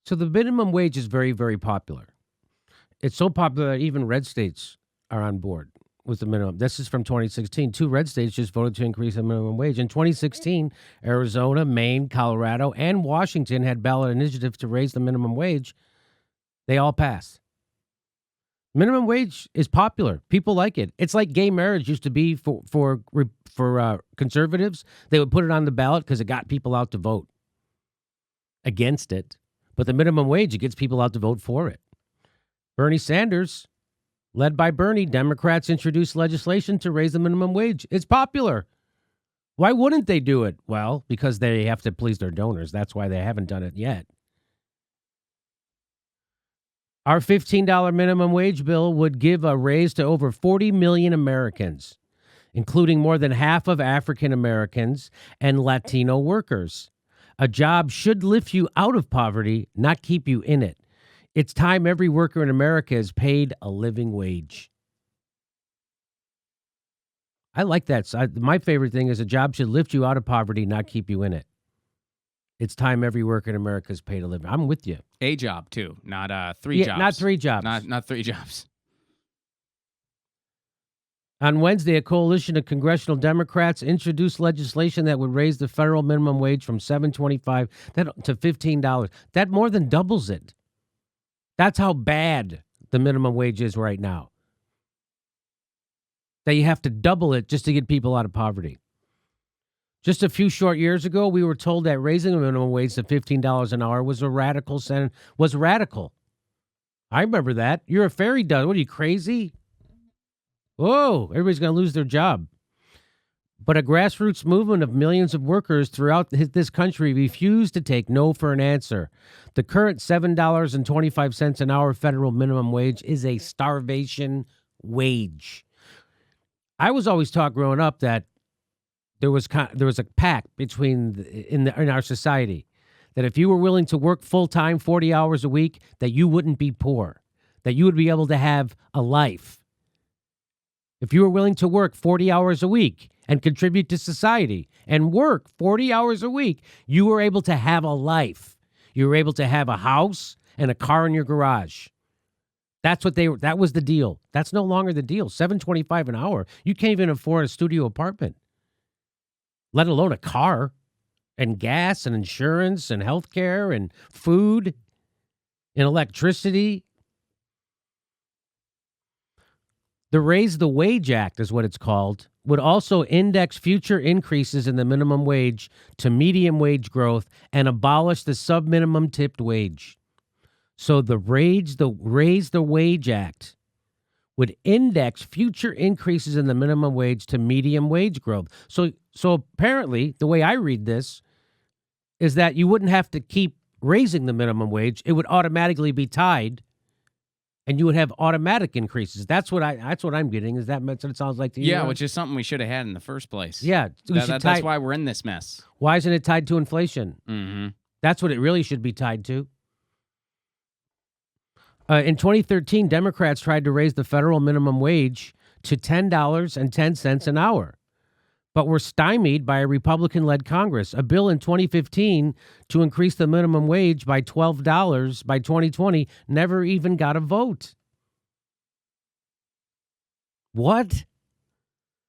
So the minimum wage is very, very popular. It's so popular that even red states are on board with the minimum. This is from 2016. 2 red states just voted to increase the minimum wage. In 2016, Arizona, Maine, Colorado, and Washington had ballot initiatives to raise the minimum wage. They all passed. Minimum wage is popular. People like it. It's like gay marriage used to be for conservatives. They would put it on the ballot because it got people out to vote against it. But the minimum wage, it gets people out to vote for it. Bernie Sanders, led by Bernie, Democrats introduced legislation to raise the minimum wage. It's popular. Why wouldn't they do it? Well, because they have to please their donors. That's why they haven't done it yet. Our $15 minimum wage bill would give a raise to over 40 million Americans, including more than half of African Americans and Latino workers. A job should lift you out of poverty, not keep you in it. It's time every worker in America is paid a living wage. I like that. My favorite thing is a job should lift you out of poverty, not keep you in it. It's time every worker in America is paid a living. I'm with you. A job, too, not 3 jobs. Not 3 jobs. Not 3 jobs. On Wednesday, a coalition of congressional Democrats introduced legislation that would raise the federal minimum wage from $7.25 to $15. That more than doubles it. That's how bad the minimum wage is right now. That you have to double it just to get people out of poverty. Just a few short years ago, we were told that raising the minimum wage to $15 an hour was radical. I remember that. You're a fairy dust. What are you, crazy? Whoa, everybody's going to lose their job. But a grassroots movement of millions of workers throughout this country refused to take no for an answer. The current $7.25 an hour federal minimum wage is a starvation wage. I was always taught growing up that there was a pact in our society that if you were willing to work full time 40 hours a week, that you wouldn't be poor, that you would be able to have a life. If you were willing to work 40 hours a week and contribute to society and work 40 hours a week, you were able to have a life. You were able to have a house and a car in your garage. That was the deal. That's no longer the deal. $7.25 an hour. You can't even afford a studio apartment, let alone a car and gas and insurance and health care and food and electricity. The Raise the Wage Act is what it's called, would also index future increases in the minimum wage to medium wage growth and abolish the sub-minimum tipped wage. So the Raise the Wage Act would index future increases in the minimum wage to medium wage growth. So apparently, the way I read this is that you wouldn't have to keep raising the minimum wage. It would automatically be tied, and you would have automatic increases. That's what I'm getting. Is that what it sounds like to you? Yeah, which is something we should have had in the first place. Yeah. That's why we're in this mess. Why isn't it tied to inflation? Mm-hmm. That's what it really should be tied to. In 2013, Democrats tried to raise the federal minimum wage to $10.10 an hour, but were stymied by a Republican-led Congress. A bill in 2015 to increase the minimum wage by $12 by 2020 never even got a vote. What?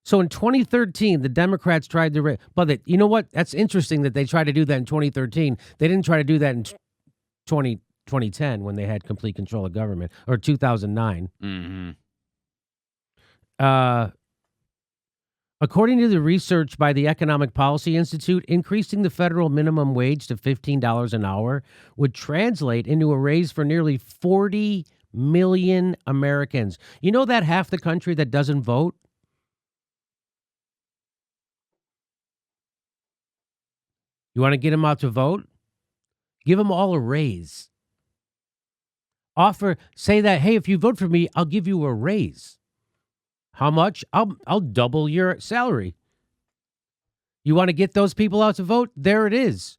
So in 2013, the Democrats tried to raise, but you know what? That's interesting that they tried to do that in 2013. They didn't try to do that in 2010 when they had complete control of government, or 2009. Mm-hmm. According to the research by the Economic Policy Institute, increasing the federal minimum wage to $15 an hour would translate into a raise for nearly 40 million Americans. You know that half the country that doesn't vote? You want to get them out to vote? Give them all a raise. Say that, hey, if you vote for me, I'll give you a raise. How much? I'll double your salary. You want to get those people out to vote? There it is.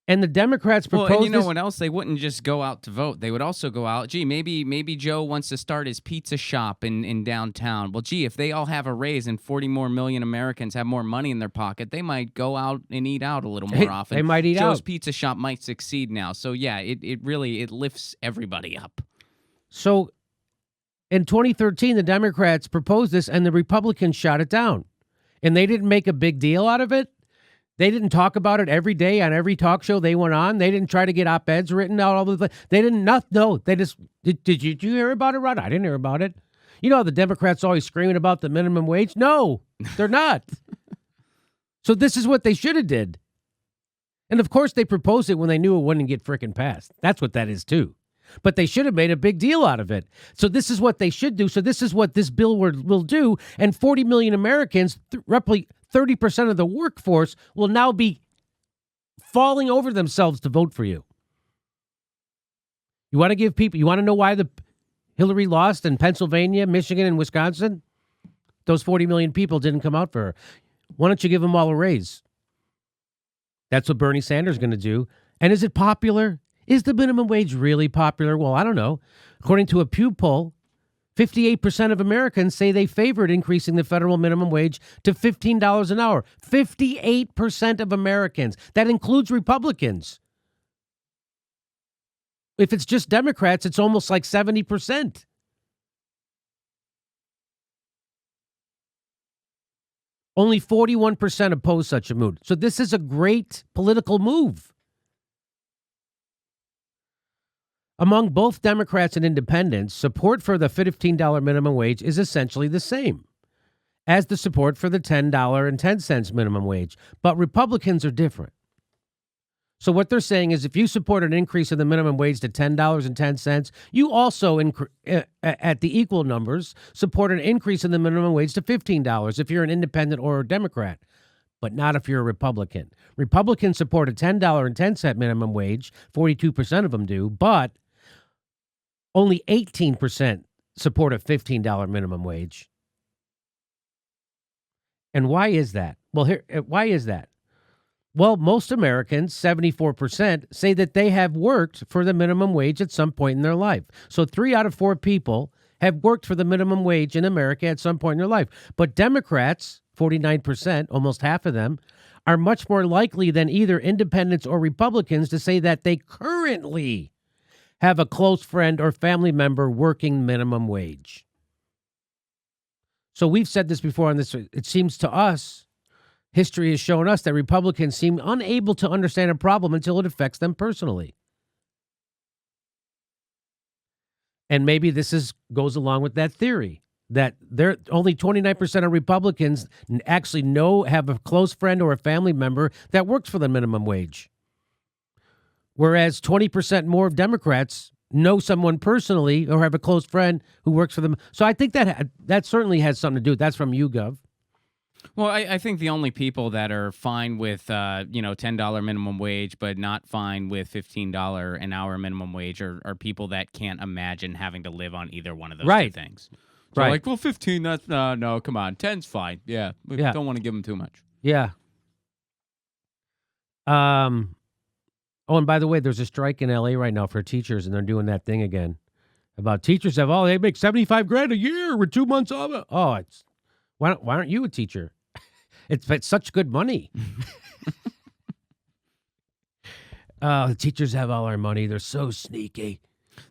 And the Democrats proposed Well, and you know this. what else? They wouldn't just go out to vote. They would also go out, gee, maybe Joe wants to start his pizza shop in downtown. Well, gee, if they all have a raise and 40 more million Americans have more money in their pocket, they might go out and eat out a little more often. They might eat Joe's out. pizza shop might succeed now. So, yeah, it really lifts everybody up. So in 2013, the Democrats proposed this and the Republicans shot it down. And they didn't make a big deal out of it. They didn't talk about it every day on every talk show they went on. They didn't try to get op-eds written out all the time. They didn't. No, they just did. You hear about it, Rod? I didn't hear about it. You know, the Democrats always screaming about the minimum wage. No, they're not. So this is what they should have did. And of course, they proposed it when they knew it wouldn't get frickin' passed. That's what that is too. But they should have made a big deal out of it. So this is what they should do. So this is what this bill will do. And 40 million Americans, roughly 30% of the workforce, will now be falling over themselves to vote for you. You want to give people, you want to know why the Hillary lost in Pennsylvania, Michigan, and Wisconsin? Those 40 million people didn't come out for her. Why don't you give them all a raise? That's what Bernie Sanders is going to do. And is it popular? Is the minimum wage really popular? Well, I don't know. According to a Pew poll, 58% of Americans say they favored increasing the federal minimum wage to $15 an hour. 58% of Americans. That includes Republicans. If it's just Democrats, it's almost like 70%. Only 41% oppose such a move. So this is a great political move. Among both Democrats and independents, support for the $15 minimum wage is essentially the same as the support for the $10.10 minimum wage. But Republicans are different. So what they're saying is if you support an increase in the minimum wage to $10.10, you also, at the equal numbers, support an increase in the minimum wage to $15 if you're an independent or a Democrat, but not if you're a Republican. Republicans support a $10.10 minimum wage, 42% of them do, but only 18% support a $15 minimum wage. And why is that? Well, why is that? Well, most Americans, 74%, say that they have worked for the minimum wage at some point in their life. So 3 out of 4 people have worked for the minimum wage in America at some point in their life. But Democrats, 49%, almost half of them, are much more likely than either independents or Republicans to say that they currently have a close friend or family member working minimum wage. So we've said this before on this. It seems to us, history has shown us that Republicans seem unable to understand a problem until it affects them personally. And maybe this goes along with that theory that there only 29% of Republicans actually have a close friend or a family member that works for the minimum wage. Whereas 20% more of Democrats know someone personally or have a close friend who works for them. So I think that certainly has something to do with that's from YouGov. Well, I think the only people that are fine with $10 minimum wage, but not fine with $15 an hour minimum wage are people that can't imagine having to live on either one of those two things. So right. Like, well, 15, that's no, come on, 10's fine. Yeah, we don't want to give them too much. Yeah. Oh, and by the way, there's a strike in L.A. right now for teachers, and they're doing that thing again about teachers they make $75,000 a year with 2 months off. Oh, why aren't you a teacher? It's such good money. The teachers have all our money. They're so sneaky.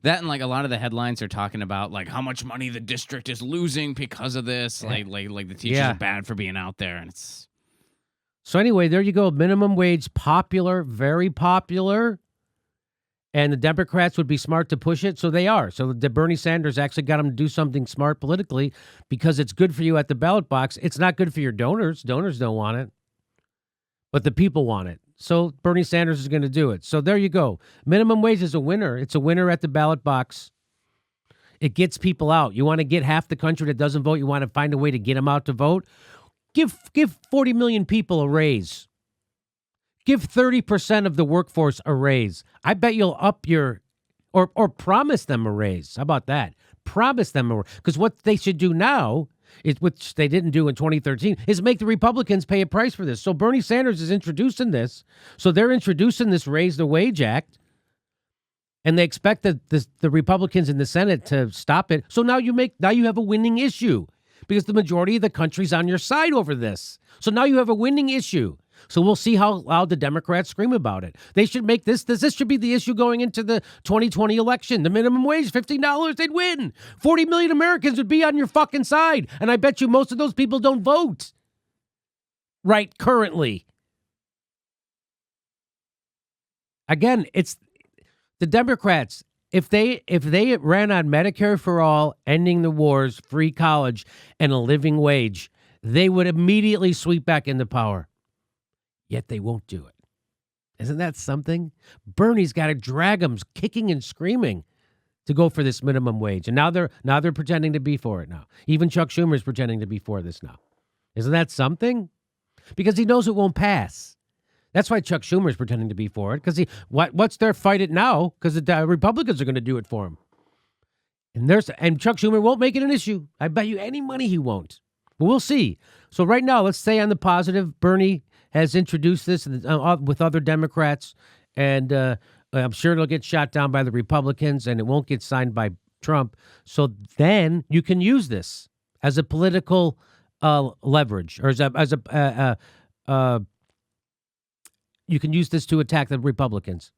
That and like a lot of the headlines are talking about like how much money the district is losing because of this. Yeah. Like the teachers are bad for being out there, and it's. So anyway, there you go. Minimum wage, popular, very popular. And the Democrats would be smart to push it, so they are. So the Bernie Sanders actually got them to do something smart politically because it's good for you at the ballot box. It's not good for your donors. Donors don't want it, but the people want it. So Bernie Sanders is going to do it. So there you go. Minimum wage is a winner. It's a winner at the ballot box. It gets people out. You want to get half the country that doesn't vote. You want to find a way to get them out to vote. Give 40 million people a raise. Give 30% of the workforce a raise. I bet you'll up or promise them a raise. How about that? Promise them a raise. Because what they should do now which they didn't do in 2013, is make the Republicans pay a price for this. So Bernie Sanders is introducing this. So they're introducing this Raise the Wage Act, and they expect the Republicans in the Senate to stop it. So now you have a winning issue because the majority of the country's on your side over this. So now you have a winning issue. So we'll see how loud the Democrats scream about it. They should make this should be the issue going into the 2020 election. The minimum wage, $15, they'd win. 40 million Americans would be on your fucking side. And I bet you most of those people don't vote right currently. Again, it's the Democrats. If they ran on Medicare for all, ending the wars, free college, and a living wage, they would immediately sweep back into power. Yet they won't do it. Isn't that something? Bernie's got to drag them kicking and screaming to go for this minimum wage. And now they're pretending to be for it now. Even Chuck Schumer's pretending to be for this now. Isn't that something? Because he knows it won't pass. That's why Chuck Schumer's pretending to be for it. Because what's their fight it now? Because the Republicans are going to do it for him. And Chuck Schumer won't make it an issue. I bet you any money he won't. But we'll see. So right now, let's stay on the positive. Bernie has introduced this with other Democrats, and I'm sure it'll get shot down by the Republicans, and it won't get signed by Trump. So then you can use this as a political leverage, or you can use this to attack the Republicans.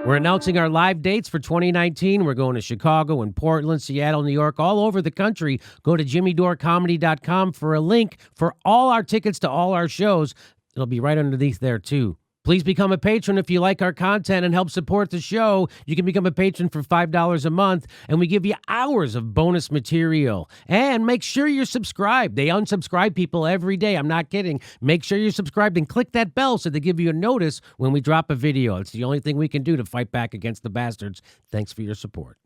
We're announcing our live dates for 2019. We're going to Chicago and Portland, Seattle, New York, all over the country. Go to jimmydorcomedy.com for a link for all our tickets to all our shows. It'll be right underneath there, too. Please become a patron if you like our content and help support the show. You can become a patron for $5 a month, and we give you hours of bonus material. And make sure you're subscribed. They unsubscribe people every day. I'm not kidding. Make sure you're subscribed and click that bell so they give you a notice when we drop a video. It's the only thing we can do to fight back against the bastards. Thanks for your support.